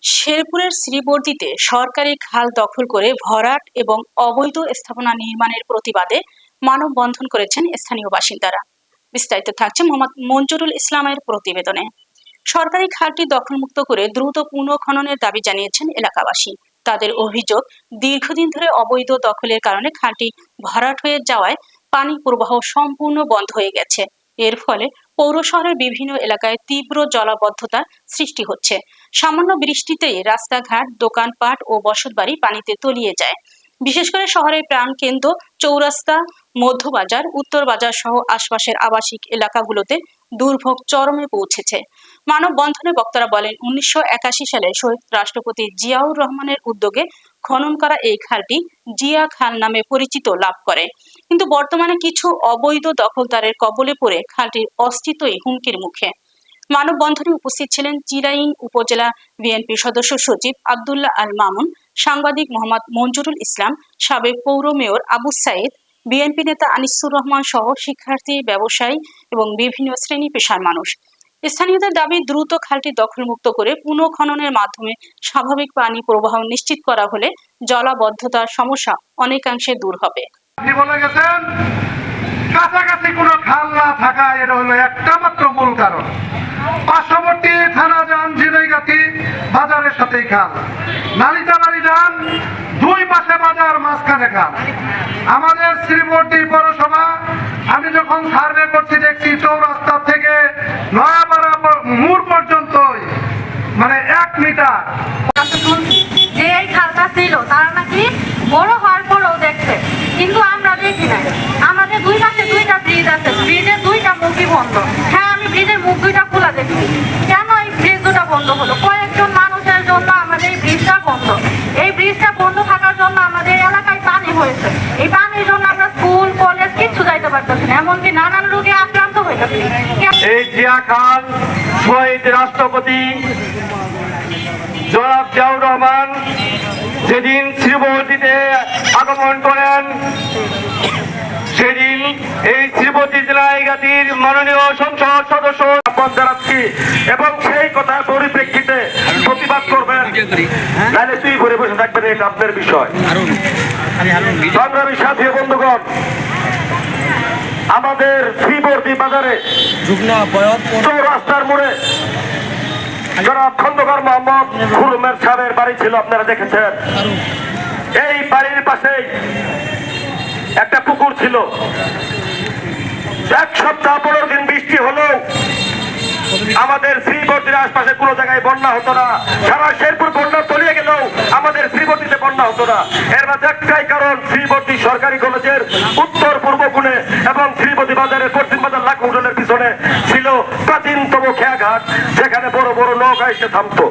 শেরপুরের শ্রীবর্দীতে সরকারি খাল দখল করে ভরাট এবং অবৈধ স্থাপনা নির্মাণের প্রতিবাদে মানববন্ধন করেছেন স্থানীয় বাসিন্দারা। বিস্তারিত থাকছে মোহাম্মদ মঞ্জুরুল ইসলামের প্রতিবেদনে। সরকারি খালটি দখলমুক্ত করে দ্রুত পুনঃখননের দাবি জানিয়েছেন এলাকাবাসী। তাদের অভিযোগ, দীর্ঘদিন ধরে অবৈধ দখলের কারণে খালটি ভরাট হয়ে যাওয়ায় পানি প্রবাহ সম্পূর্ণ বন্ধ হয়ে গেছে। এর ফলে পৌর শহরের বিভিন্ন এলাকায় তীব্র জলাবদ্ধতার সৃষ্টি হচ্ছে। সামান্য বৃষ্টিতেই রাস্তাঘাট, দোকানপাট ও বসতবাড়ি পানিতে তলিয়ে যায়। বিশেষ করে শহরের প্রাণকেন্দ্র চৌরাস্তা, মধ্যবাজার, উত্তর বাজার সহ আশপাশের আবাসিক এলাকাগুলোতে দুর্ভোগ চরমে পৌঁছেছে। মানববন্ধনে বক্তারা বলেন, 1981 সালে শহীদ রাষ্ট্রপতি জিয়াউর রহমানের উদ্যোগে খনন করা এই খালটি জিয়া খাল নামে পরিচিত লাভ করে। কিন্তু বর্তমানে কিছু অবৈধ দখলদারের কবলে পড়ে খালটির অস্তিত্বই হুমকির মুখে। মানববন্ধনে উপস্থিত ছিলেন চিরাইন উপজেলা বিএনপি সদস্য সচিব আব্দুল্লাহ আল মামুন, সাংবাদিক মোহাম্মদ মঞ্জুরুল ইসলাম, সাবেক পৌর মেয়র আবু সাইদ, বিএনপি নেতা আনিসুর রহমান সহ শিক্ষার্থী, ব্যবসায়ী এবং বিভিন্ন শ্রেণী পেশার মানুষ। স্থানীয়দের দাবি, দ্রুত খালটি দখলমুক্ত করে পুনঃখননের মাধ্যমে স্বাভাবিক পানি প্রবাহ নিশ্চিত করা হলে জলাবদ্ধতার সমস্যা অনেকাংশে দূর হবে। কাছাকাছি কোনো খাল না থাকা এটা হলো একটা মাত্র মূল কারণ। পার্শ্ববর্তী থানা যান ঝিনাইগাতি, বাজারের সাথেই খাল। নালিতাবাড়ি যান, দুই পাশে বাজার, মাঝখানে খাল। আমাদের শ্রীবর্দী পৌরসভা, আমি যখন সার্ভে করছি দেখছি চৌরাস্তা থেকে নয়াপাড়া মোড় পর্যন্ত মানে 1 মিটার। যে এই খালটা ছিল তারা নাকি বড় হওয়ার পরেও দেখছে, কিন্তু আমরা দেখি না। আমাদের দুই পাশে দুইটা ব্রিজ আছে, ব্রিজের দুইটা মুখই বন্ধ। হ্যাঁ, আমি ব্রিজের মুখ দুইটা খোলা দেখছি। কেন এই ব্রিজ দুটা বন্ধ হলো? কয়েকজন মানুষের জন্য আমাদের এই ব্রিজটা বন্ধ। এই ব্রিজটা বন্ধ থাকার জন্য আমাদের এলাকায় পানি হয়েছে। এই পানির জন্য আমরা স্কুল, কলেজ কিচ্ছু যাইতে পারতেছি না, এমনকি নানান রোগে আক্রান্ত হইতেছি। এই জিয়া খাল শহীদ রাষ্ট্রপতি জনাব জিয়াউর রহমান যেদিন শ্রীবর্দীতে আগমন করেন, সেদিন এই শ্রীবর্দী জেলাগাতির মাননীয় সংসদ সদস্য জানাচ্ছি এবং সেই কথার পরিপ্রেক্ষিতে প্রতিবাদ করবেন, তাহলে তুই ঘুরে বসে থাকবেন, এটা আপনার বিষয়। সংগ্রামী সাথী বন্ধুগণ, আমাদের শ্রীবর্দী বাজারে চৌরাস্তার মোড়ে জনাব খন্দকার মোহাম্মদ খুরুমের সাহেবের বাড়ি ছিল, আপনারা দেখেছেন। এই বাড়ির পাশে একটা পুকুর ছিল। 1 সপ্তাহ 15 দিন বৃষ্টি হলেও আমাদের শ্রীবর্দীর আশপাশে কোনো জায়গায় বন্যা হতো না। সারা শেরপুর বন্যা তলিয়ে গেলেও আমাদের শ্রীবর্দীতে বন্যা হতো না। এর মাঝে একটাই কারণ, শ্রীবর্দী সরকারি কলেজের উত্তর পূর্ব কোণে এবং শ্রীবর্দী বাজারের পশ্চিম বাজার লাখ হোটেলের পিছনে ছিল প্রাচীনতম খেয়াঘাট, যেখানে বড় বড় নৌকা এসে থামতো।